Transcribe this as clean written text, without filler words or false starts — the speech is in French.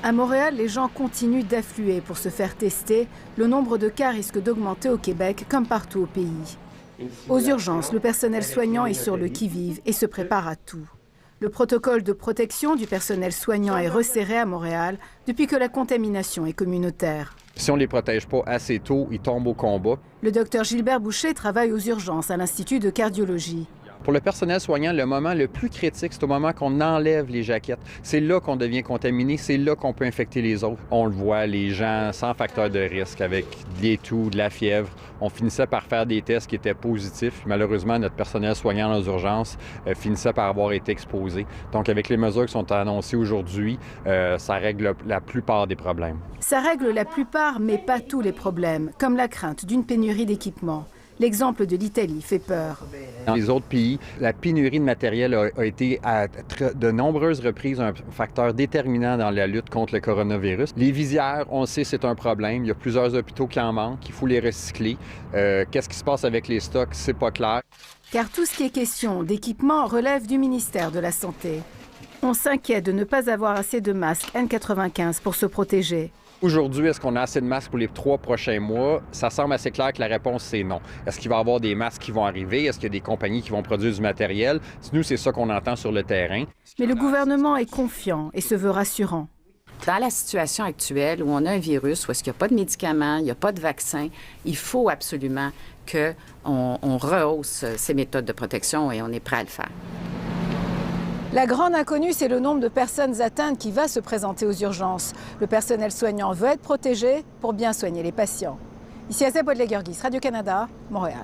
À Montréal, les gens continuent d'affluer pour se faire tester. Le nombre de cas risque d'augmenter au Québec comme partout au pays. Aux urgences, le personnel soignant est sur le qui-vive et se prépare à tout. Le protocole de protection du personnel soignant est resserré à Montréal depuis que la contamination est communautaire. Si on ne les protège pas assez tôt, ils tombent au combat. Le docteur Gilbert Boucher travaille aux urgences à l'Institut de cardiologie. Pour le personnel soignant, le moment le plus critique, c'est au moment qu'on enlève les jaquettes. C'est là qu'on devient contaminé, c'est là qu'on peut infecter les autres. On le voit, les gens sans facteur de risque, avec des toux, de la fièvre, on finissait par faire des tests qui étaient positifs. Malheureusement, notre personnel soignant aux urgences finissait par avoir été exposé. Donc, avec les mesures qui sont annoncées aujourd'hui, ça règle la plupart des problèmes. Ça règle la plupart, mais pas tous les problèmes, comme la crainte d'une pénurie d'équipements. L'exemple de l'Italie fait peur. Dans les autres pays, la pénurie de matériel a été à de nombreuses reprises un facteur déterminant dans la lutte contre le coronavirus. Les visières, on le sait, c'est un problème. Il y a plusieurs hôpitaux qui en manquent, il faut les recycler. Qu'est-ce qui se passe avec les stocks? C'est pas clair. Car tout ce qui est question d'équipement relève du ministère de la Santé. On s'inquiète de ne pas avoir assez de masques N95 pour se protéger. Aujourd'hui, est-ce qu'on a assez de masques pour les 3 prochains mois? Ça semble assez clair que la réponse, c'est non. Est-ce qu'il va y avoir des masques qui vont arriver? Est-ce qu'il y a des compagnies qui vont produire du matériel? Nous, c'est ça qu'on entend sur le terrain. Mais le gouvernement est confiant et se veut rassurant. Dans la situation actuelle où on a un virus, où est-ce qu'il n'y a pas de médicaments, il n'y a pas de vaccin, il faut absolument qu'on rehausse ces méthodes de protection et on est prêt à le faire. La grande inconnue, c'est le nombre de personnes atteintes qui va se présenter aux urgences. Le personnel soignant veut être protégé pour bien soigner les patients. Ici Azeb Ouadlaguerguis, Radio-Canada, Montréal.